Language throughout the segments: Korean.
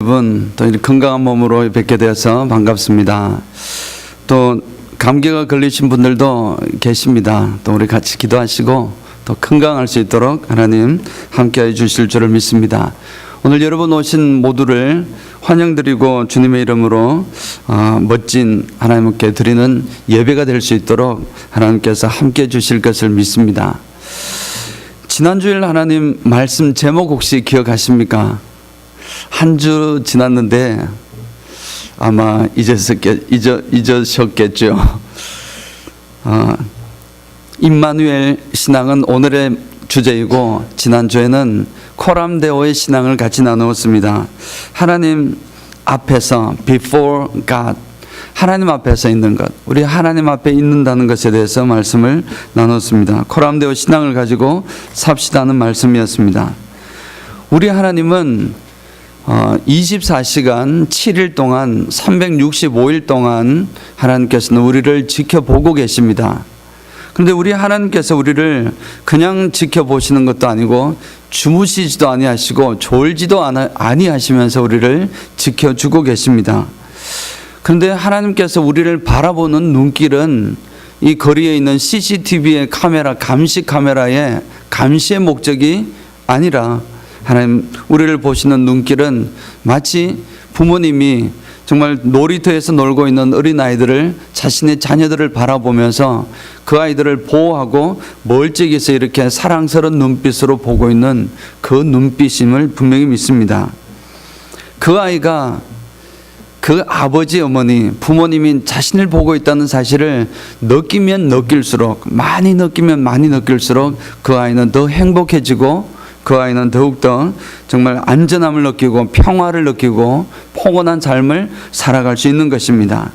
여러분, 또 이렇게 건강한 몸으로 뵙게 되어서 반갑습니다. 또 감기가 걸리신 분들도 계십니다. 또 우리 같이 기도하시고 또 건강할 수 있도록 하나님 함께해 주실 줄을 믿습니다. 오늘 여러분 오신 모두를 환영드리고 주님의 이름으로 멋진 하나님께 드리는 예배가 될 수 있도록 하나님께서 함께해 주실 것을 믿습니다. 지난주일 하나님 말씀 제목 혹시 기억하십니까? 한 주 지났는데 아마 잊으셨겠죠. 임마누엘 신앙은 오늘의 주제이고 지난주에는 코람데오의 신앙을 같이 나누었습니다. 하나님 앞에서 before God, 하나님 앞에서 있는 것, 우리 하나님 앞에 있는다는 것에 대해서 말씀을 나눴습니다. 코람데오 신앙을 가지고 삽시다는 말씀이었습니다. 우리 하나님은 24시간 7일 동안 365일 동안 하나님께서는 우리를 지켜보고 계십니다. 그런데 우리 하나님께서 우리를 그냥 지켜보시는 것도 아니고 주무시지도 아니하시고 졸지도 아니하시면서 우리를 지켜주고 계십니다. 그런데 하나님께서 우리를 바라보는 눈길은 이 거리에 있는 CCTV의 카메라, 감시 카메라의 감시의 목적이 아니라 하나님 우리를 보시는 눈길은 마치 부모님이 정말 놀이터에서 놀고 있는 어린아이들을 자신의 자녀들을 바라보면서 그 아이들을 보호하고 멀찍이서 이렇게 사랑스러운 눈빛으로 보고 있는 그 눈빛임을 분명히 믿습니다. 그 아이가 그 아버지, 어머니, 부모님이 자신을 보고 있다는 사실을 느끼면 느낄수록, 많이 느끼면 많이 느낄수록 그 아이는 더 행복해지고 그 아이는 더욱더 정말 안전함을 느끼고 평화를 느끼고 포근한 삶을 살아갈 수 있는 것입니다.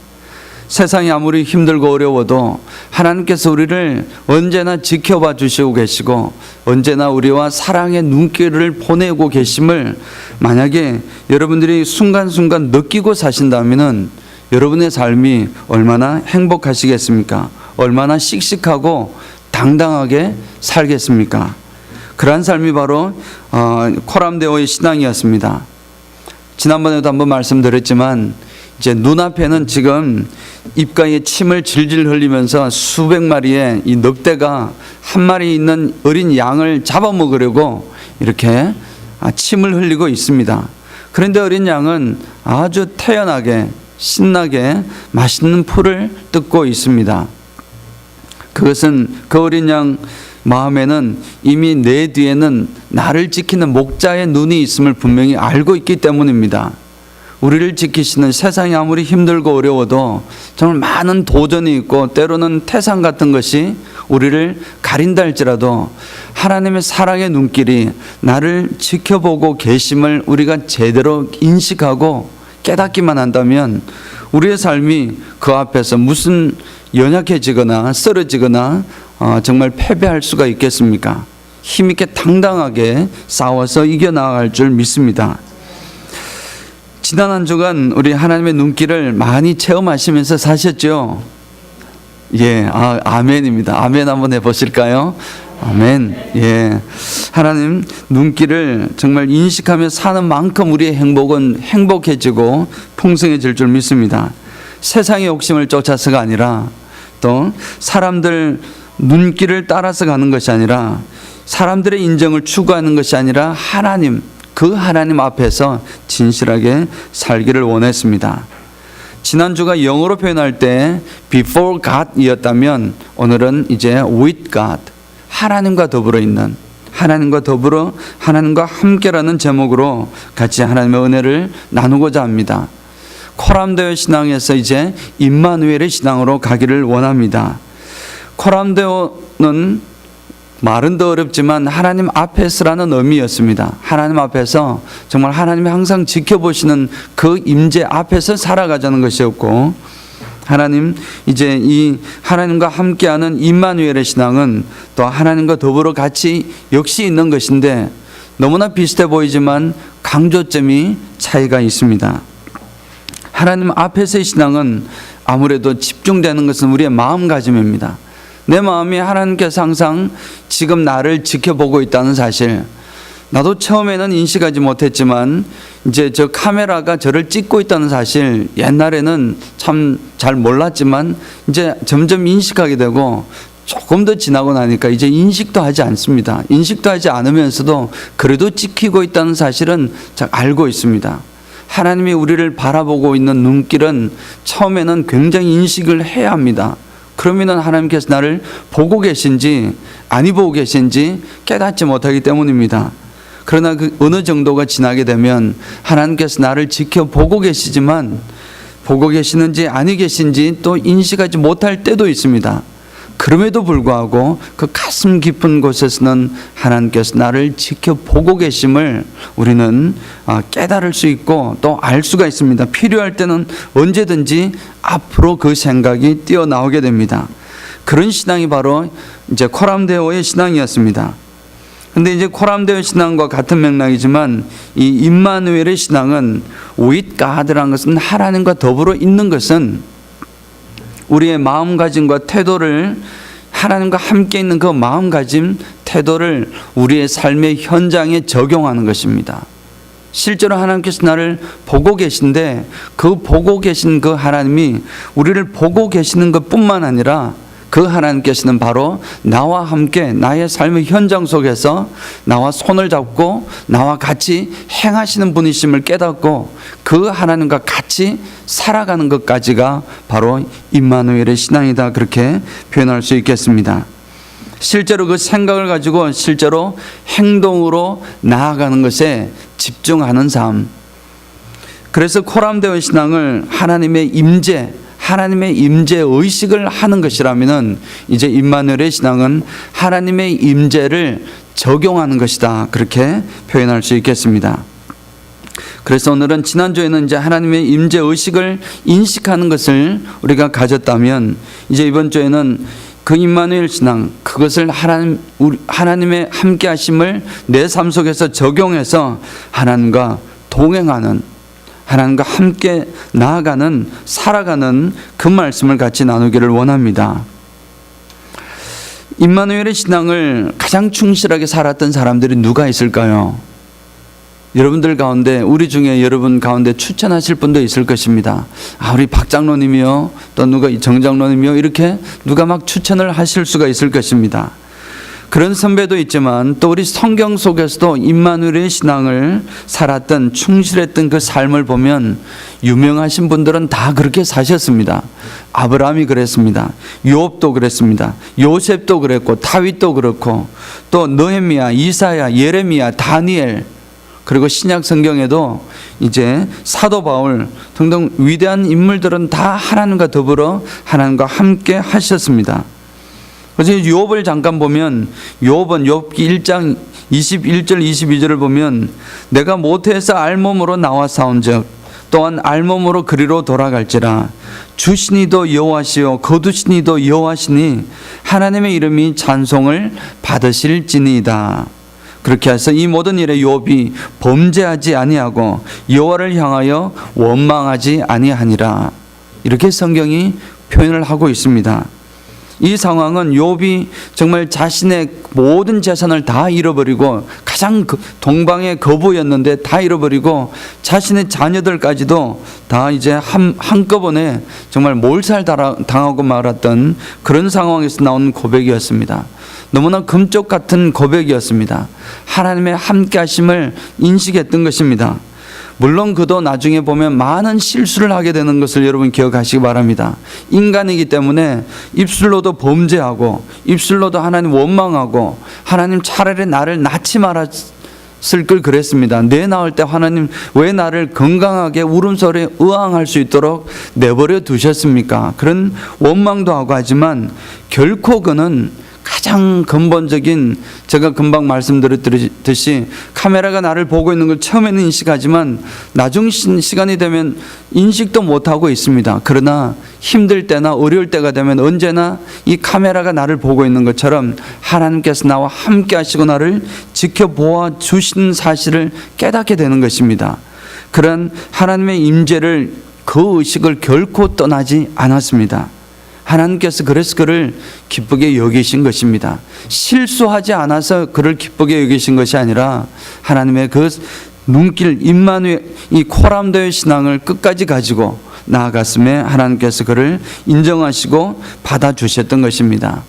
세상이 아무리 힘들고 어려워도 하나님께서 우리를 언제나 지켜봐 주시고 계시고 언제나 우리와 사랑의 눈길을 보내고 계심을 만약에 여러분들이 순간순간 느끼고 사신다면 여러분의 삶이 얼마나 행복하시겠습니까? 얼마나 씩씩하고 당당하게 살겠습니까? 그러한 삶이 바로 코람데오의 신앙이었습니다. 지난번에도 한번 말씀드렸지만 이제 눈앞에는 지금 입가에 침을 질질 흘리면서 수백 마리의 이 늑대가 한 마리 있는 어린 양을 잡아먹으려고 이렇게 침을 흘리고 있습니다. 그런데 어린 양은 아주 태연하게 신나게 맛있는 풀을 뜯고 있습니다. 그것은 그 어린 양 마음에는 이미 내 뒤에는 나를 지키는 목자의 눈이 있음을 분명히 알고 있기 때문입니다. 우리를 지키시는 세상이 아무리 힘들고 어려워도 정말 많은 도전이 있고 때로는 태산 같은 것이 우리를 가린다 할지라도 하나님의 사랑의 눈길이 나를 지켜보고 계심을 우리가 제대로 인식하고 깨닫기만 한다면 우리의 삶이 그 앞에서 무슨 연약해지거나 쓰러지거나 정말 패배할 수가 있겠습니까? 힘있게 당당하게 싸워서 이겨나갈 줄 믿습니다. 지난 한 주간 우리 하나님의 눈길을 많이 체험하시면서 사셨죠? 예, 아멘입니다. 아멘 한번 해보실까요? 아멘. 예, 하나님 눈길을 정말 인식하며 사는 만큼 우리의 행복은 행복해지고 풍성해질 줄 믿습니다. 세상의 욕심을 쫓아서가 아니라 또 사람들 눈길을 따라서 가는 것이 아니라 사람들의 인정을 추구하는 것이 아니라 하나님, 그 하나님 앞에서 진실하게 살기를 원했습니다. 지난주가 영어로 표현할 때 before God 이었다면 오늘은 이제 with God, 하나님과 더불어 있는, 하나님과 더불어 하나님과 함께라는 제목으로 같이 하나님의 은혜를 나누고자 합니다. 코람데오 신앙에서 이제 임마누엘의 신앙으로 가기를 원합니다. 코람데오는 말은 더 어렵지만 하나님 앞에서라는 의미였습니다. 하나님 앞에서 정말 하나님이 항상 지켜보시는 그 임재 앞에서 살아가자는 것이었고, 하나님 이제 이 하나님과 함께하는 임마누엘의 신앙은 또 하나님과 더불어 같이 역시 있는 것인데 너무나 비슷해 보이지만 강조점이 차이가 있습니다. 하나님 앞에서의 신앙은 아무래도 집중되는 것은 우리의 마음가짐입니다. 내 마음이 하나님께서 항상 지금 나를 지켜보고 있다는 사실, 나도 처음에는 인식하지 못했지만 이제 저 카메라가 저를 찍고 있다는 사실 옛날에는 참 잘 몰랐지만 이제 점점 인식하게 되고 조금 더 지나고 나니까 이제 인식도 하지 않습니다. 인식도 하지 않으면서도 그래도 찍히고 있다는 사실은 잘 알고 있습니다. 하나님이 우리를 바라보고 있는 눈길은 처음에는 굉장히 인식을 해야 합니다. 그러면은 하나님께서 나를 보고 계신지 아니 보고 계신지 깨닫지 못하기 때문입니다. 그러나 그 어느 정도가 지나게 되면 하나님께서 나를 지켜보고 계시지만 보고 계시는지 아니 계신지 또 인식하지 못할 때도 있습니다. 그럼에도 불구하고 그 가슴 깊은 곳에서는 하나님께서 나를 지켜보고 계심을 우리는 깨달을 수 있고 또 알 수가 있습니다. 필요할 때는 언제든지 앞으로 그 생각이 뛰어나오게 됩니다. 그런 신앙이 바로 이제 코람데오의 신앙이었습니다. 근데 이제 코람데오 신앙과 같은 맥락이지만 이 임마누엘의 신앙은 with God라는 것은 하나님과 더불어 있는 것은 우리의 마음가짐과 태도를 하나님과 함께 있는 그 마음가짐, 태도를 우리의 삶의 현장에 적용하는 것입니다. 실제로 하나님께서 나를 보고 계신데 그 보고 계신 그 하나님이 우리를 보고 계시는 것뿐만 아니라 그 하나님께서는 바로 나와 함께 나의 삶의 현장 속에서 나와 손을 잡고 나와 같이 행하시는 분이심을 깨닫고 그 하나님과 같이 살아가는 것까지가 바로 임마누엘의 신앙이다, 그렇게 표현할 수 있겠습니다. 실제로 그 생각을 가지고 실제로 행동으로 나아가는 것에 집중하는 삶. 그래서 코람데오 신앙을 하나님의 임재 의식을 하는 것이라면은 이제 임마누엘의 신앙은 하나님의 임재를 적용하는 것이다, 그렇게 표현할 수 있겠습니다. 그래서 오늘은 지난주에는 이제 하나님의 임재 의식을 인식하는 것을 우리가 가졌다면 이제 이번 주에는 그 임마누엘 신앙, 그것을 하나님의 함께 하심을 내 삶 속에서 적용해서 하나님과 동행하는, 하나님과 함께 나아가는, 살아가는 그 말씀을 같이 나누기를 원합니다. 임마누엘의 신앙을 가장 충실하게 살았던 사람들이 누가 있을까요? 여러분들 가운데, 우리 중에 여러분 가운데 추천하실 분도 있을 것입니다. 우리 박 장로님이요, 또 누가 정 장로님이요, 이렇게 누가 막 추천을 하실 수가 있을 것입니다. 그런 선배도 있지만 또 우리 성경 속에서도 임마누엘의 신앙을 살았던, 충실했던 그 삶을 보면 유명하신 분들은 다 그렇게 사셨습니다. 아브라함이 그랬습니다. 욥도 그랬습니다. 요셉도 그랬고 다윗도 그렇고 또 느헤미야, 이사야, 예레미야, 다니엘, 그리고 신약 성경에도 이제 사도 바울 등등 위대한 인물들은 다 하나님과 더불어 하나님과 함께 하셨습니다. 그래서 욥을 잠깐 보면 욥은 욥기 1장 21절 22절을 보면 내가 모태에서 알몸으로 나와 싸운즉 또한 알몸으로 그리로 돌아갈지라 주시니도 여호와시요 거두시니도 여호와시니 하나님의 이름이 찬송을 받으실지니이다. 그렇게 해서 이 모든 일에 욥이 범죄하지 아니하고 여호와를 향하여 원망하지 아니하니라, 이렇게 성경이 표현을 하고 있습니다. 이 상황은 욥이 정말 자신의 모든 재산을 다 잃어버리고 가장 동방의 거부였는데 다 잃어버리고 자신의 자녀들까지도 다 이제 한꺼번에 정말 몰살당하고 말았던 그런 상황에서 나온 고백이었습니다. 너무나 금쪽 같은 고백이었습니다. 하나님의 함께하심을 인식했던 것입니다. 물론 그도 나중에 보면 많은 실수를 하게 되는 것을 여러분 기억하시기 바랍니다. 인간이기 때문에 입술로도 범죄하고 입술로도 하나님 원망하고 하나님 차라리 나를 낳지 말았을 걸 그랬습니다. 내 낳을 때 하나님 왜 나를 건강하게 울음소리에 의항할 수 있도록 내버려 두셨습니까? 그런 원망도 하고 하지만 결코 그는 가장 근본적인, 제가 금방 말씀드렸듯이 카메라가 나를 보고 있는 걸 처음에는 인식하지만 나중 시간이 되면 인식도 못하고 있습니다. 그러나 힘들 때나 어려울 때가 되면 언제나 이 카메라가 나를 보고 있는 것처럼 하나님께서 나와 함께 하시고 나를 지켜보아 주시는 사실을 깨닫게 되는 것입니다. 그런 하나님의 임재를, 그 의식을 결코 떠나지 않았습니다. 하나님께서 그래서 그를 기쁘게 여기신 것입니다. 실수하지 않아서 그를 기쁘게 여기신 것이 아니라 하나님의 그 눈길 임마누엘, 이 코람데오의 신앙을 끝까지 가지고 나아갔음에 하나님께서 그를 인정하시고 받아주셨던 것입니다.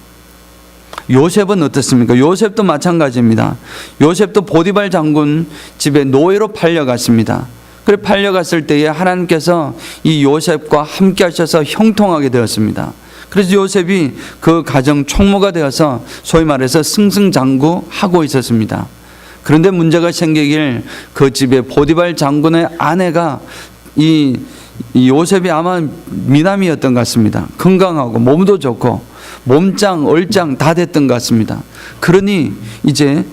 요셉은 어떻습니까? 요셉도 마찬가지입니다. 요셉도 보디발 장군 집에 노예로 팔려갔습니다. 그래 팔려갔을 때에 하나님께서 이 요셉과 함께 하셔서 형통하게 되었습니다. 그래서 요셉이 그 가정 총무가 되어서 소위 말해서 승승장구하고 있었습니다. 그런데 문제가 생기길 그 집에 보디발 장군의 아내가 이 요셉이 아마 미남이었던 것 같습니다. 건강하고 몸도 좋고 몸짱 얼짱 다 됐던 것 같습니다. 그러니 이제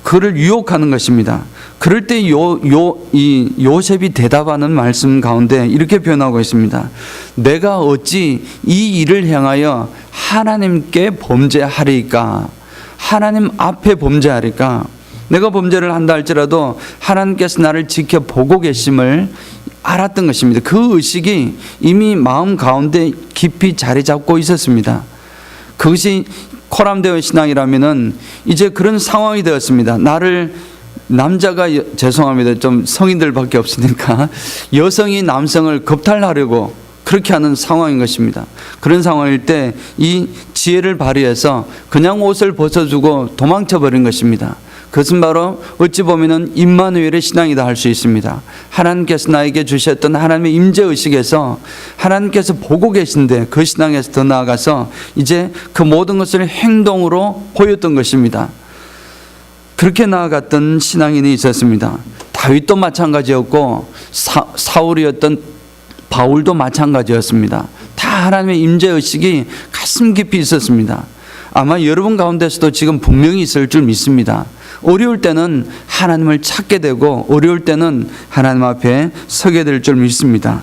그를 유혹하는 것입니다. 그럴 때 이 요셉이 대답하는 말씀 가운데 이렇게 표현하고 있습니다. 내가 어찌 이 일을 향하여 하나님께 범죄하리까? 하나님 앞에 범죄하리까? 내가 범죄를 한다 할지라도 하나님께서 나를 지켜보고 계심을 알았던 것입니다. 그 의식이 이미 마음 가운데 깊이 자리 잡고 있었습니다. 그것이 코람데오의 신앙이라면은 이제 그런 상황이 되었습니다. 나를 남자가 죄송합니다. 좀 성인들밖에 없으니까 여성이 남성을 겁탈하려고 그렇게 하는 상황인 것입니다. 그런 상황일 때 이 지혜를 발휘해서 그냥 옷을 벗어주고 도망쳐 버린 것입니다. 그것은 바로 어찌 보면은 임마누엘의 신앙이다 할 수 있습니다. 하나님께서 나에게 주셨던 하나님의 임재의식에서 하나님께서 보고 계신데 그 신앙에서 더 나아가서 이제 그 모든 것을 행동으로 보였던 것입니다. 그렇게 나아갔던 신앙인이 있었습니다. 다윗도 마찬가지였고 사울이었던 바울도 마찬가지였습니다. 다 하나님의 임재의식이 가슴 깊이 있었습니다. 아마 여러분 가운데서도 지금 분명히 있을 줄 믿습니다. 어려울 때는 하나님을 찾게 되고 어려울 때는 하나님 앞에 서게 될 줄 믿습니다.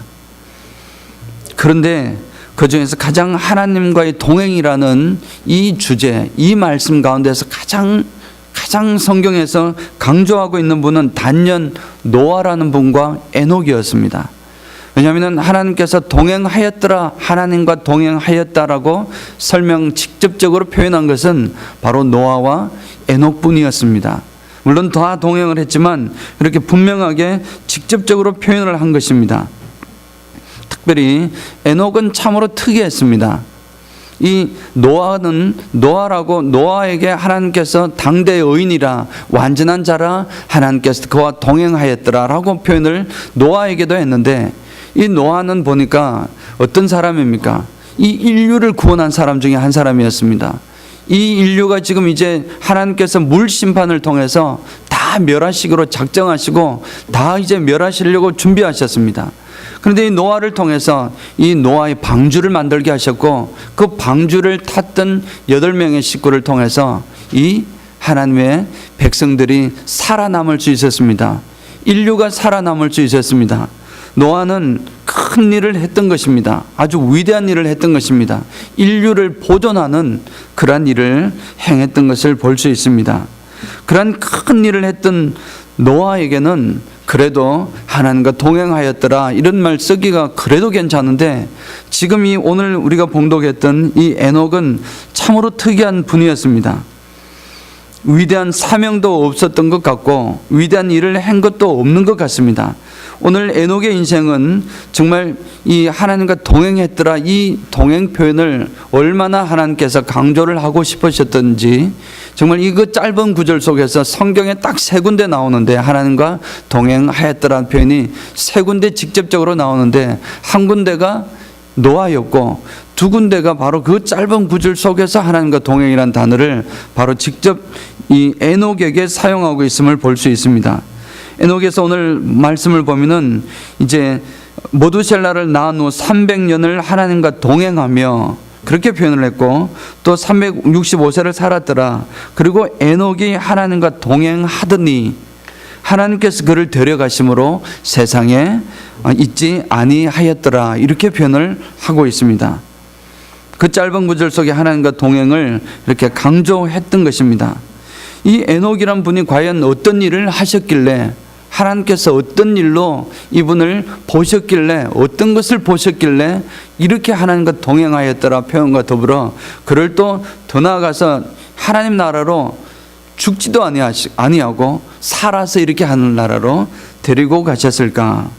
그런데 그 중에서 가장 하나님과의 동행이라는 이 주제, 이 말씀 가운데서 가장 성경에서 강조하고 있는 분은 단연 노아라는 분과 에녹이었습니다. 왜냐하면 하나님께서 동행하였더라, 하나님과 동행하였다라고 직접적으로 표현한 것은 바로 노아와 에녹뿐이었습니다. 물론 다 동행을 했지만 이렇게 분명하게 직접적으로 표현을 한 것입니다. 특별히 에녹은 참으로 특이했습니다. 이 노아에게 하나님께서 당대의 의인이라 완전한 자라 하나님께서 그와 동행하였더라라고 표현을 노아에게도 했는데 이 노아는 보니까 어떤 사람입니까? 이 인류를 구원한 사람 중에 한 사람이었습니다. 이 인류가 지금 이제 하나님께서 물 심판을 통해서 다 멸하시기로 작정하시고 다 이제 멸하시려고 준비하셨습니다. 그런데 이 노아를 통해서 이 노아의 방주를 만들게 하셨고 그 방주를 탔던 8명의 식구를 통해서 이 하나님의 백성들이 살아남을 수 있었습니다. 인류가 살아남을 수 있었습니다. 노아는 큰 일을 했던 것입니다. 아주 위대한 일을 했던 것입니다. 인류를 보존하는 그러한 일을 행했던 것을 볼 수 있습니다. 그러한 큰 일을 했던 노아에게는 그래도 하나님과 동행하였더라 이런 말 쓰기가 그래도 괜찮은데 지금 이 오늘 우리가 봉독했던 이 에녹은 참으로 특이한 분이었습니다. 위대한 사명도 없었던 것 같고 위대한 일을 한 것도 없는 것 같습니다. 오늘 에녹의 인생은 정말 이 하나님과 동행했더라 이 동행 표현을 얼마나 하나님께서 강조를 하고 싶으셨던지 정말 이거 짧은 구절 속에서 성경에 딱 3군데 나오는데 하나님과 동행하였더라는 표현이 3군데 직접적으로 나오는데 한 군데가 노아였고 2군데가 바로 그 짧은 구절 속에서 하나님과 동행이라는 단어를 바로 직접 이 에녹에게 사용하고 있음을 볼 수 있습니다. 에녹에서 오늘 말씀을 보면은 이제 모두셀라를 낳은 후 300년을 하나님과 동행하며 그렇게 표현을 했고 또 365세를 살았더라. 그리고 에녹이 하나님과 동행하더니 하나님께서 그를 데려가심으로 세상에 있지 아니하였더라. 이렇게 표현을 하고 있습니다. 그 짧은 구절 속에 하나님과 동행을 이렇게 강조했던 것입니다. 이 에녹이란 분이 과연 어떤 일을 하셨길래 하나님께서 어떤 일로 이분을 보셨길래, 어떤 것을 보셨길래 이렇게 하나님과 동행하였더라 표현과 더불어 그를 또 더 나아가서 하나님 나라로 죽지도 아니하고 살아서 이렇게 하늘나라로 데리고 가셨을까?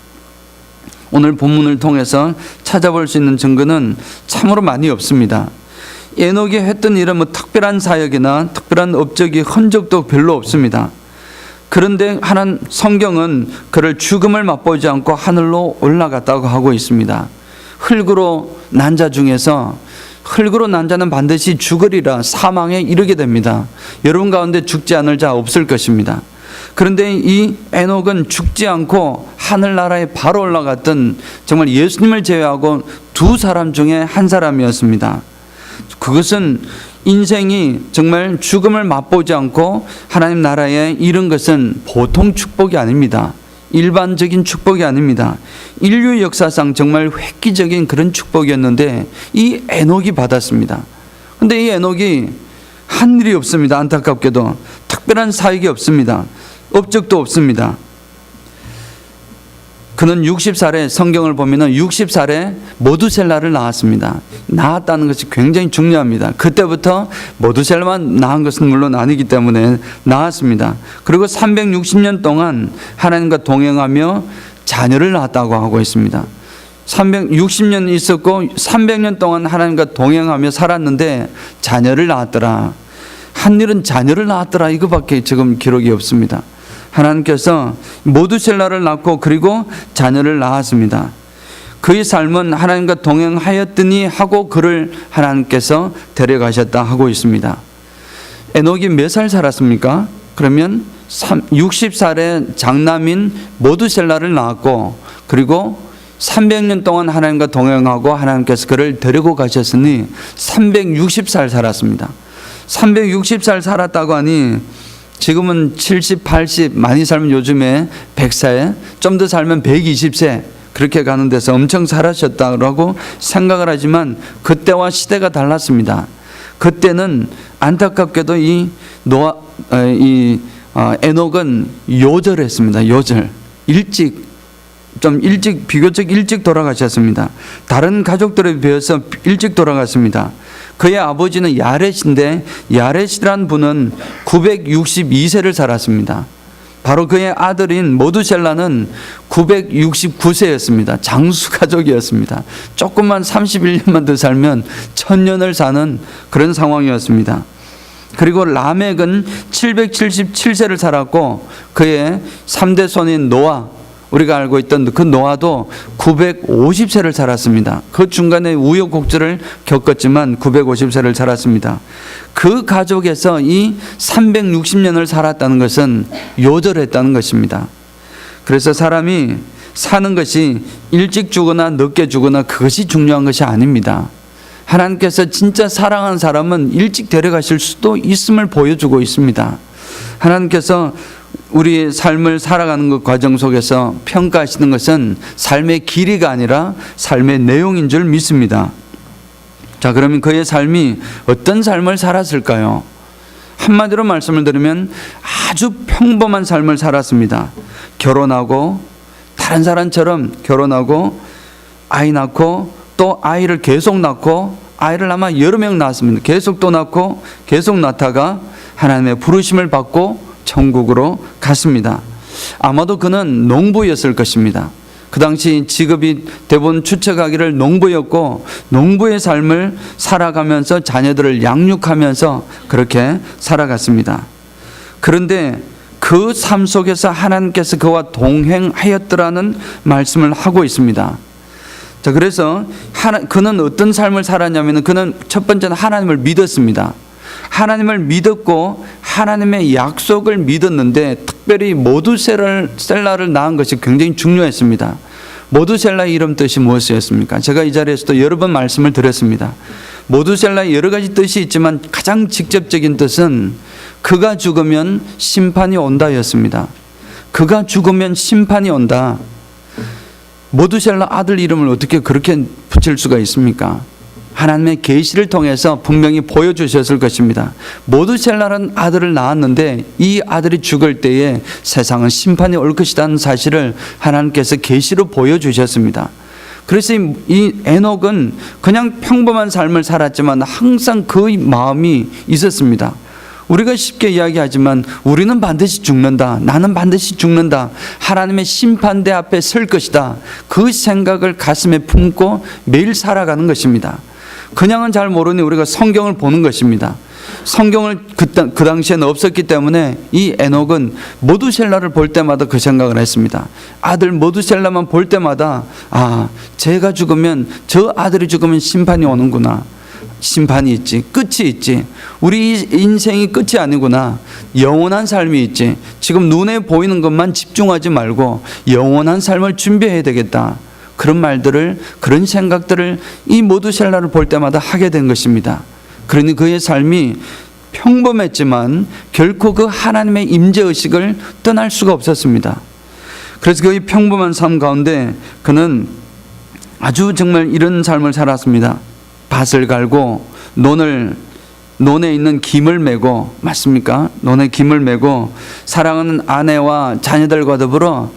오늘 본문을 통해서 찾아볼 수 있는 증거는 참으로 많이 없습니다. 에녹이 했던 일은 뭐 특별한 사역이나 특별한 업적이 흔적도 별로 없습니다. 그런데 성경은 그를 죽음을 맛보지 않고 하늘로 올라갔다고 하고 있습니다. 흙으로 난 자 중에서 흙으로 난 자는 반드시 죽으리라, 사망에 이르게 됩니다. 여러분 가운데 죽지 않을 자 없을 것입니다. 그런데 이 에녹은 죽지 않고 하늘나라에 바로 올라갔던 정말 예수님을 제외하고 두 사람 중에 한 사람이었습니다. 그것은 인생이 정말 죽음을 맛보지 않고 하나님 나라에 이른 것은 보통 축복이 아닙니다. 일반적인 축복이 아닙니다. 인류 역사상 정말 획기적인 그런 축복이었는데 이 에녹이 받았습니다. 그런데 이 에녹이 한 일이 없습니다. 안타깝게도 특별한 사역이 없습니다. 업적도 없습니다. 그는 60살에, 성경을 보면 60살에 모두셀라를 낳았습니다. 낳았다는 것이 굉장히 중요합니다. 그때부터 모두셀라만 낳은 것은 물론 아니기 때문에 낳았습니다. 그리고 360년 동안 하나님과 동행하며 자녀를 낳았다고 하고 있습니다. 360년 있었고 300년 동안 하나님과 동행하며 살았는데 자녀를 낳았더라. 한 일은 자녀를 낳았더라, 이거밖에 지금 기록이 없습니다. 하나님께서 모두셀라를 낳고 그리고 자녀를 낳았습니다. 그의 삶은 하나님과 동행하였더니 하고 그를 하나님께서 데려가셨다 하고 있습니다. 에녹이 몇 살 살았습니까? 그러면 60살의 장남인 모두셀라를 낳았고 그리고 300년 동안 하나님과 동행하고 하나님께서 그를 데리고 가셨으니 360살 살았습니다. 360살 살았다고 하니 지금은 70, 80, 많이 살면 요즘에 100세, 좀 더 살면 120세 그렇게 가는 데서 엄청 살아셨다고 생각을 하지만 그때와 시대가 달랐습니다. 그때는 안타깝게도 에녹은 요절했습니다. 요절. 비교적 일찍 돌아가셨습니다. 다른 가족들에 비해서 일찍 돌아갔습니다. 그의 아버지는 야렛인데 야렛이란 분은 962세를 살았습니다. 바로 그의 아들인 모두셀라는 969세였습니다. 장수 가족이었습니다. 조금만 31년만 더 살면 1000년을 사는 그런 상황이었습니다. 그리고 라멕은 777세를 살았고 그의 3대 손인 노아, 우리가 알고 있던 그 노아도 950세를 살았습니다. 그 중간에 우여곡절을 겪었지만 950세를 살았습니다. 그 가족에서 이 360년을 살았다는 것은 요절했다는 것입니다. 그래서 사람이 사는 것이 일찍 죽거나 늦게 죽거나 그것이 중요한 것이 아닙니다. 하나님께서 진짜 사랑하는 사람은 일찍 데려가실 수도 있음을 보여주고 있습니다. 하나님께서 우리의 삶을 살아가는 그 과정 속에서 평가하시는 것은 삶의 길이가 아니라 삶의 내용인 줄 믿습니다. 자, 그러면 그의 삶이 어떤 삶을 살았을까요? 한마디로 말씀을 드리면 아주 평범한 삶을 살았습니다. 결혼하고 다른 사람처럼 결혼하고 아이 낳고 또 아이를 계속 낳고 아이를 아마 여러 명 낳았습니다. 계속 또 낳고 계속 낳다가 하나님의 부르심을 받고 천국으로 갔습니다. 아마도 그는 농부였을 것입니다. 그 당시 직업이 대부분 추측하기를 농부였고 농부의 삶을 살아가면서 자녀들을 양육하면서 그렇게 살아갔습니다. 그런데 그 삶 속에서 하나님께서 그와 동행하였더라는 말씀을 하고 있습니다. 자, 그래서 그는 어떤 삶을 살았냐면 그는 첫 번째는 하나님을 믿었습니다. 하나님을 믿었고 하나님의 약속을 믿었는데 특별히 모두셀라를 낳은 것이 굉장히 중요했습니다. 모두셀라의 이름 뜻이 무엇이었습니까? 제가 이 자리에서도 여러 번 말씀을 드렸습니다. 모두셀라의 여러 가지 뜻이 있지만 가장 직접적인 뜻은 그가 죽으면 심판이 온다였습니다. 그가 죽으면 심판이 온다. 모두셀라 아들 이름을 어떻게 그렇게 붙일 수가 있습니까? 하나님의 계시를 통해서 분명히 보여주셨을 것입니다. 모두셀라라는 아들을 낳았는데 이 아들이 죽을 때에 세상은 심판이 올 것이라는 사실을 하나님께서 계시로 보여주셨습니다. 그래서 이 에녹은 그냥 평범한 삶을 살았지만 항상 그 마음이 있었습니다. 우리가 쉽게 이야기하지만 우리는 반드시 죽는다. 나는 반드시 죽는다. 하나님의 심판대 앞에 설 것이다. 그 생각을 가슴에 품고 매일 살아가는 것입니다. 그냥은 잘 모르니 우리가 성경을 보는 것입니다. 성경을 그 당시에는 없었기 때문에 이 에녹은 모두셀라를 볼 때마다 그 생각을 했습니다. 아들 모두셀라만 볼 때마다 제가 죽으면, 저 아들이 죽으면 심판이 오는구나. 심판이 있지, 끝이 있지. 우리 인생이 끝이 아니구나. 영원한 삶이 있지. 지금 눈에 보이는 것만 집중하지 말고 영원한 삶을 준비해야 되겠다. 그런 말들을, 그런 생각들을 이 모두셀라를 볼 때마다 하게 된 것입니다. 그러니 그의 삶이 평범했지만 결코 그 하나님의 임재의식을 떠날 수가 없었습니다. 그래서 그의 평범한 삶 가운데 그는 아주 정말 이런 삶을 살았습니다. 밭을 갈고 논에 있는 김을 메고, 맞습니까? 논에 김을 메고 사랑하는 아내와 자녀들과 더불어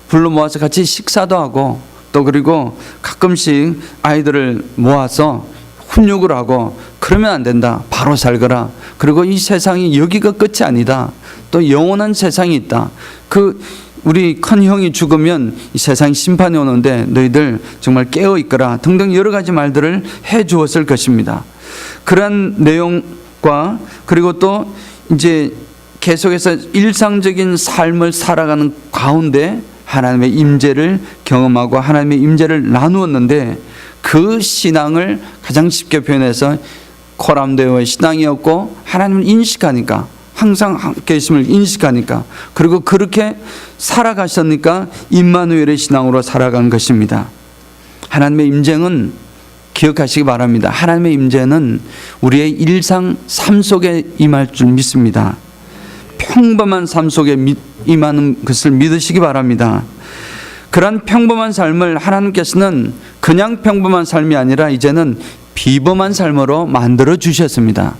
불러 모아서 같이 식사도 하고, 또 그리고 가끔씩 아이들을 모아서 훈육을 하고, 그러면 안 된다. 바로 살거라. 그리고 이 세상이 여기가 끝이 아니다. 또 영원한 세상이 있다. 우리 큰 형이 죽으면 이 세상 심판이 오는데 너희들 정말 깨어 있거라 등등 여러 가지 말들을 해 주었을 것입니다. 그런 내용과 그리고 또 이제 계속해서 일상적인 삶을 살아가는 가운데 하나님의 임재를 경험하고 하나님의 임재를 나누었는데, 그 신앙을 가장 쉽게 표현해서 코람데오의 신앙이었고, 하나님을 인식하니까, 항상 함께 계심을 인식하니까, 그리고 그렇게 살아가셨으니까 임마누엘의 신앙으로 살아간 것입니다. 하나님의 임재는 기억하시기 바랍니다. 하나님의 임재는 우리의 일상 삶 속에 임할 줄 믿습니다. 평범한 삶 속에 임하는 것을 믿으시기 바랍니다. 그런 평범한 삶을 하나님께서는 그냥 평범한 삶이 아니라 이제는 비범한 삶으로 만들어 주셨습니다.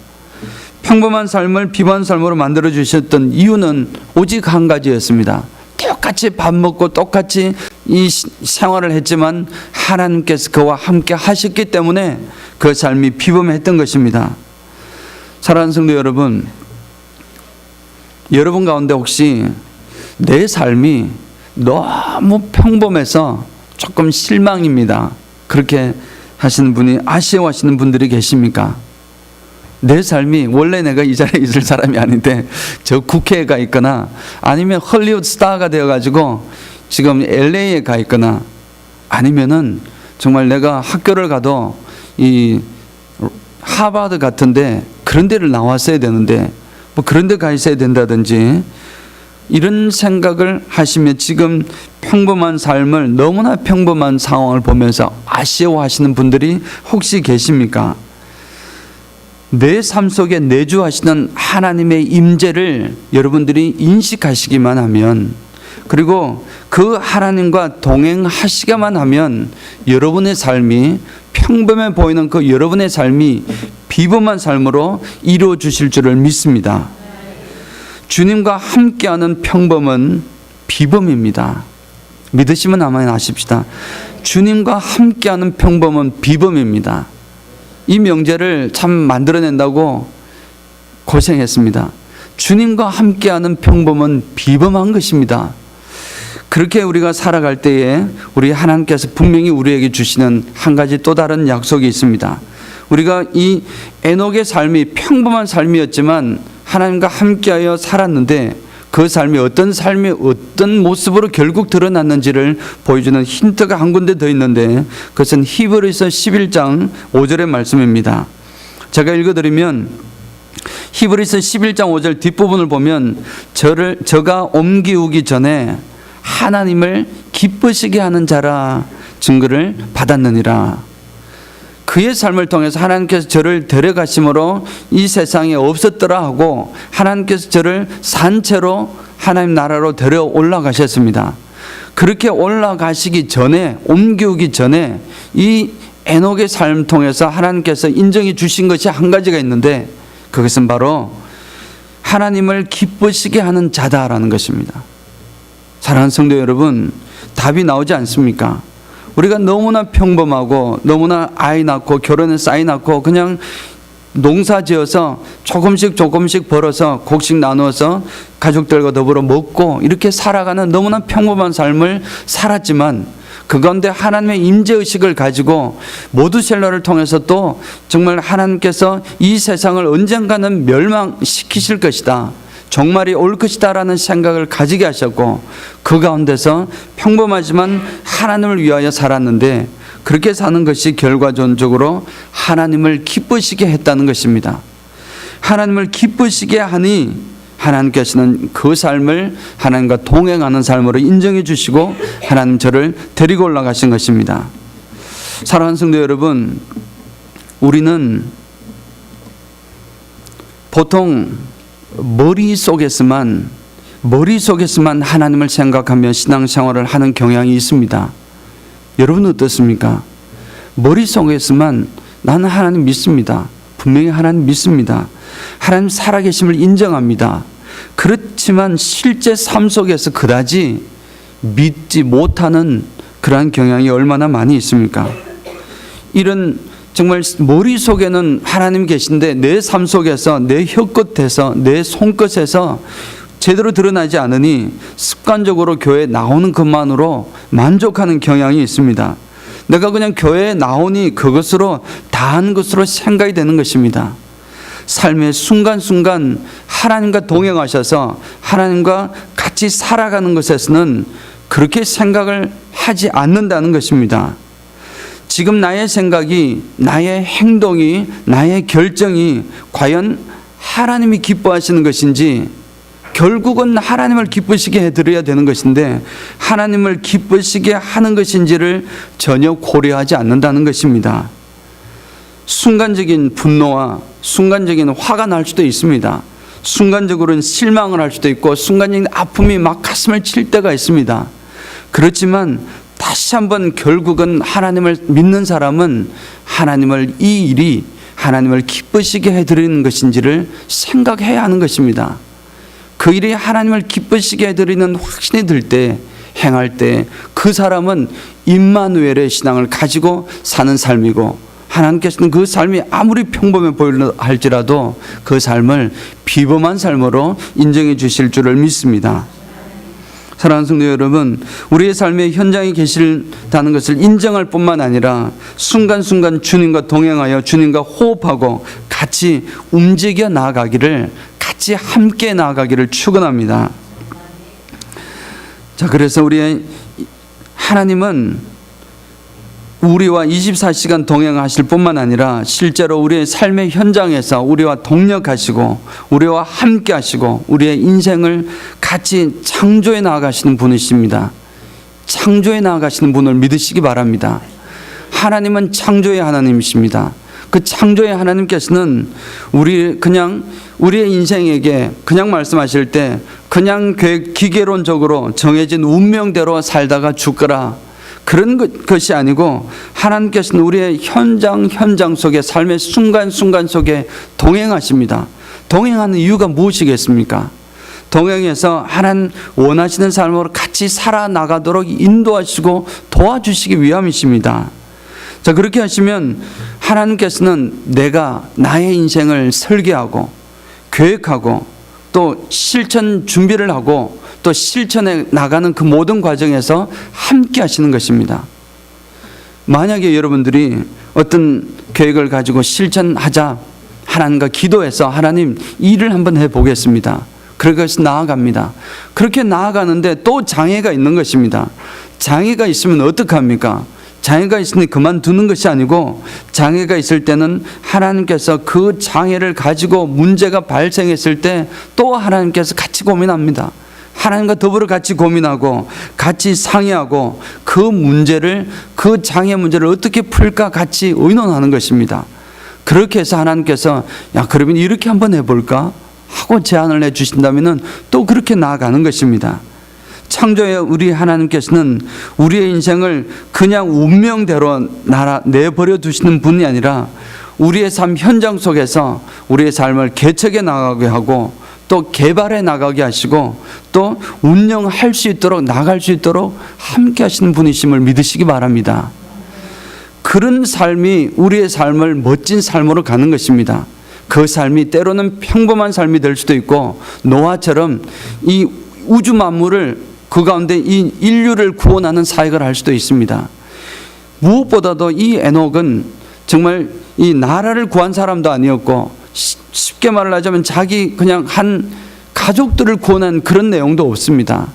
평범한 삶을 비범한 삶으로 만들어 주셨던 이유는 오직 한 가지였습니다. 똑같이 밥 먹고 똑같이 이 생활을 했지만 하나님께서 그와 함께 하셨기 때문에 그 삶이 비범했던 것입니다. 사랑하는 성도 여러분, 여러분 가운데 혹시 내 삶이 너무 평범해서 조금 실망입니다, 그렇게 하시는 분이, 아쉬워하시는 분들이 계십니까? 내 삶이 원래 내가 이 자리에 있을 사람이 아닌데 저 국회에 가 있거나 아니면 헐리우드 스타가 되어가지고 지금 LA에 가 있거나, 아니면은 정말 내가 학교를 가도 이 하버드 같은데 그런 데를 나왔어야 되는데 뭐 그런 데 가 있어야 된다든지, 이런 생각을 하시며 지금 평범한 삶을, 너무나 평범한 상황을 보면서 아쉬워하시는 분들이 혹시 계십니까? 내 삶 속에 내주하시는 하나님의 임재를 여러분들이 인식하시기만 하면, 그리고 그 하나님과 동행하시기만 하면 여러분의 삶이, 평범해 보이는 그 여러분의 삶이 비범한 삶으로 이루어 주실 줄을 믿습니다. 주님과 함께하는 평범은 비범입니다. 믿으시면 아멘 하십시다. 주님과 함께하는 평범은 비범입니다. 이 명제를 참 만들어낸다고 고생했습니다. 주님과 함께하는 평범은 비범한 것입니다. 그렇게 우리가 살아갈 때에 우리 하나님께서 분명히 우리에게 주시는 한 가지 또 다른 약속이 있습니다. 우리가 이 에녹의 삶이 평범한 삶이었지만 하나님과 함께하여 살았는데 그 삶이 어떤 모습으로 결국 드러났는지를 보여주는 힌트가 한 군데 더 있는데, 그것은 히브리서 11장 5절의 말씀입니다. 제가 읽어드리면, 히브리서 11장 5절 뒷부분을 보면 저가 옮기우기 전에 하나님을 기쁘시게 하는 자라 증거를 받았느니라. 그의 삶을 통해서 하나님께서 저를 데려가심으로 이 세상에 없었더라 하고 하나님께서 저를 산채로 하나님 나라로 데려 올라가셨습니다. 그렇게 올라가시기 전에, 옮기우기 전에 이 에녹의 삶을 통해서 하나님께서 인정해 주신 것이 한 가지가 있는데, 그것은 바로 하나님을 기쁘시게 하는 자다라는 것입니다. 사랑하는 성도 여러분, 답이 나오지 않습니까? 우리가 너무나 평범하고 너무나 아이 낳고 결혼해서 아이 낳고 그냥 농사 지어서 조금씩 벌어서 곡식 나누어서 가족들과 더불어 먹고 이렇게 살아가는 너무나 평범한 삶을 살았지만, 그 가운데 하나님의 임재의식을 가지고 모두셀러를 통해서 또 정말 하나님께서 이 세상을 언젠가는 멸망시키실 것이다, 종말이 올 것이다 라는 생각을 가지게 하셨고, 그 가운데서 평범하지만 하나님을 위하여 살았는데, 그렇게 사는 것이 결과적으로 하나님을 기쁘시게 했다는 것입니다. 하나님을 기쁘시게 하니 하나님께서는 그 삶을 하나님과 동행하는 삶으로 인정해 주시고 하나님 저를 데리고 올라가신 것입니다. 사랑하는 성도 여러분, 우리는 보통 머릿속에서만 하나님을 생각하며 신앙생활을 하는 경향이 있습니다. 여러분 어떻습니까? 머릿속에서만 나는 하나님 믿습니다. 분명히 하나님 믿습니다. 하나님 살아계심을 인정합니다. 그렇지만 실제 삶 속에서 그다지 믿지 못하는 그러한 경향이 얼마나 많이 있습니까? 이런 정말 머릿속에는 하나님 계신데 내 삶 속에서, 내 혀끝에서, 내 손끝에서 제대로 드러나지 않으니 습관적으로 교회에 나오는 것만으로 만족하는 경향이 있습니다. 내가 그냥 교회에 나오니 그것으로 다한 것으로 생각이 되는 것입니다. 삶의 순간순간 하나님과 동행하셔서 하나님과 같이 살아가는 것에서는 그렇게 생각을 하지 않는다는 것입니다. 지금 나의 생각이, 나의 행동이, 나의 결정이 과연 하나님이 기뻐하시는 것인지, 결국은 하나님을 기쁘시게 해드려야 되는 것인데 하나님을 기쁘시게 하는 것인지를 전혀 고려하지 않는다는 것입니다. 순간적인 분노와 순간적인 화가 날 수도 있습니다. 순간적으로는 실망을 할 수도 있고 순간적인 아픔이 막 가슴을 칠 때가 있습니다. 그렇지만 다시 한번 결국은 하나님을 믿는 사람은 하나님을, 이 일이 하나님을 기쁘시게 해드리는 것인지를 생각해야 하는 것입니다. 그 일이 하나님을 기쁘시게 해드리는 확신이 들 때, 행할 때 그 사람은 임마누엘의 신앙을 가지고 사는 삶이고, 하나님께서는 그 삶이 아무리 평범해 보이려 할지라도 그 삶을 비범한 삶으로 인정해 주실 줄을 믿습니다. 사랑하는 성도 여러분, 우리의 삶의 현장에 계시다는 것을 인정할 뿐만 아니라 순간순간 주님과 동행하여 주님과 호흡하고 같이 움직여 나아가기를, 같이 함께 나아가기를 축원합니다. 자, 그래서 우리의 하나님은 우리와 24시간 동행하실 뿐만 아니라 실제로 우리의 삶의 현장에서 우리와 동력하시고 우리와 함께 하시고 우리의 인생을 같이 창조해 나아가시는 분이십니다. 창조해 나아가시는 분을 믿으시기 바랍니다. 하나님은 창조의 하나님이십니다. 그 창조의 하나님께서는 우리의 인생에게 그냥 말씀하실 때 그냥 기계론적으로 정해진 운명대로 살다가 죽거라, 그런 것이 아니고 하나님께서는 우리의 현장 속에, 삶의 순간순간 속에 동행하십니다. 동행하는 이유가 무엇이겠습니까? 동행해서 하나님 원하시는 삶으로 같이 살아나가도록 인도하시고 도와주시기 위함이십니다. 자, 그렇게 하시면 하나님께서는 나의 인생을 설계하고 계획하고 또 실천 준비를 하고 또 실천해 나가는 그 모든 과정에서 함께 하시는 것입니다. 만약에 여러분들이 어떤 계획을 가지고 실천하자, 하나님과 기도해서 하나님 이 일을 한번 해보겠습니다, 그래서 나아갑니다. 그렇게 나아가는데 또 장애가 있는 것입니다. 장애가 있으면 어떡합니까? 장애가 있으니 그만두는 것이 아니고, 장애가 있을 때는 하나님께서 그 장애를 가지고 문제가 발생했을 때 또 하나님께서 같이 고민합니다. 하나님과 더불어 같이 고민하고 같이 상의하고 그 장애 문제를 어떻게 풀까 같이 의논하는 것입니다. 그렇게 해서 하나님께서 그러면 이렇게 한번 해볼까 하고 제안을 해주신다면 또 그렇게 나아가는 것입니다. 창조의 우리 하나님께서는 우리의 인생을 그냥 운명대로 내버려 두시는 분이 아니라 우리의 삶 현장 속에서 우리의 삶을 개척해 나가게 하고 또 개발해 나가게 하시고 또 운영할 수 있도록 나갈 수 있도록 함께 하시는 분이심을 믿으시기 바랍니다. 그런 삶이 우리의 삶을 멋진 삶으로 가는 것입니다. 그 삶이 때로는 평범한 삶이 될 수도 있고 노아처럼 이 우주 만물을 그 가운데 이 인류를 구원하는 사역을 할 수도 있습니다. 무엇보다도 이 에녹은 정말 이 나라를 구한 사람도 아니었고 쉽게 말을 하자면 자기 그냥 한 가족들을 구원한 그런 내용도 없습니다.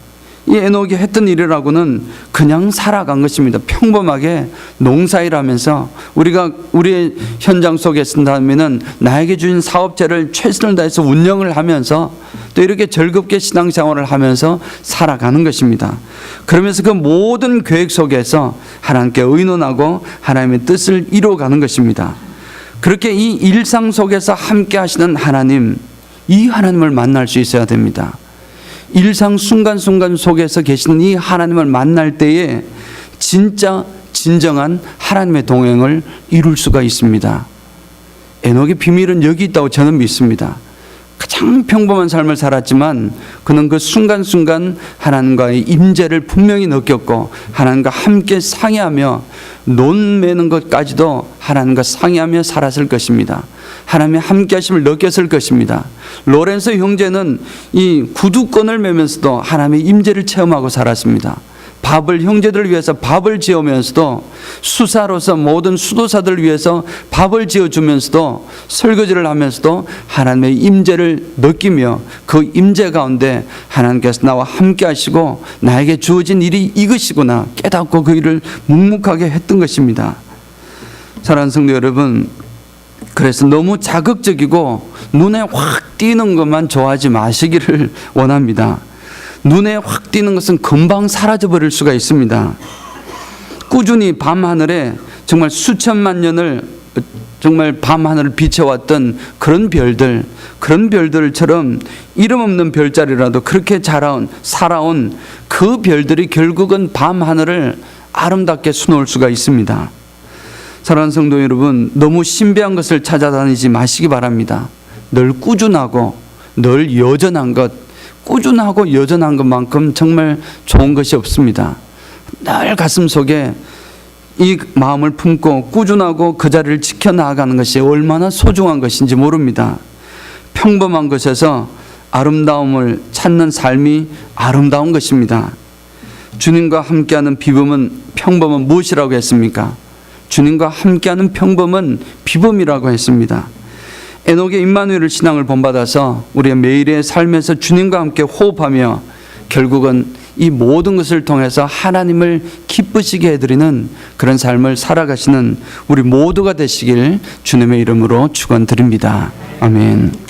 이 에녹이 했던 일이라고는 그냥 살아간 것입니다. 평범하게 농사일하면서 우리가 우리의 현장 속에 쓴다면은 나에게 주신 사업체를 최선을 다해서 운영을 하면서 또 이렇게 즐겁게 신앙생활을 하면서 살아가는 것입니다. 그러면서 그 모든 계획 속에서 하나님께 의논하고 하나님의 뜻을 이루어가는 것입니다. 그렇게 이 일상 속에서 함께 하시는 하나님, 이 하나님을 만날 수 있어야 됩니다. 일상 순간순간 속에서 계시는 이 하나님을 만날 때에 진짜 진정한 하나님의 동행을 이룰 수가 있습니다. 에녹의 비밀은 여기 있다고 저는 믿습니다. 가장 평범한 삶을 살았지만 그는 그 순간순간 하나님과의 임재를 분명히 느꼈고 하나님과 함께 상의하며 논 매는 것까지도 하나님과 상의하며 살았을 것입니다. 하나님의 함께 하심을 느꼈을 것입니다. 로렌서 형제는 이 구두권을 매면서도 하나님의 임재를 체험하고 살았습니다. 밥을 형제들을 위해서 밥을 지으면서도 수사로서 모든 수도사들을 위해서 밥을 지어주면서도 설거지를 하면서도 하나님의 임재를 느끼며 그 임재 가운데 하나님께서 나와 함께 하시고 나에게 주어진 일이 이것이구나 깨닫고 그 일을 묵묵하게 했던 것입니다. 사랑하는 성도 여러분, 그래서 너무 자극적이고 눈에 확 띄는 것만 좋아하지 마시기를 원합니다. 눈에 확 띄는 것은 금방 사라져버릴 수가 있습니다. 꾸준히 밤하늘에 정말 수천만 년을 정말 밤하늘을 비춰왔던 그런 별들처럼 이름 없는 별자리라도 그렇게 살아온 그 별들이 결국은 밤하늘을 아름답게 수놓을 수가 있습니다. 사랑하는 성도 여러분, 너무 신비한 것을 찾아다니지 마시기 바랍니다. 늘 꾸준하고 늘 여전한 것, 꾸준하고 여전한 것만큼 정말 좋은 것이 없습니다. 늘 가슴 속에 이 마음을 품고 꾸준하고 그 자리를 지켜나가는 것이 얼마나 소중한 것인지 모릅니다. 평범한 것에서 아름다움을 찾는 삶이 아름다운 것입니다. 주님과 함께하는 평범은 무엇이라고 했습니까? 주님과 함께하는 평범은 비범이라고 했습니다. 에녹의 임마누엘 신앙을 본받아서 우리의 매일의 삶에서 주님과 함께 호흡하며 결국은 이 모든 것을 통해서 하나님을 기쁘시게 해드리는 그런 삶을 살아가시는 우리 모두가 되시길 주님의 이름으로 축원드립니다. 아멘.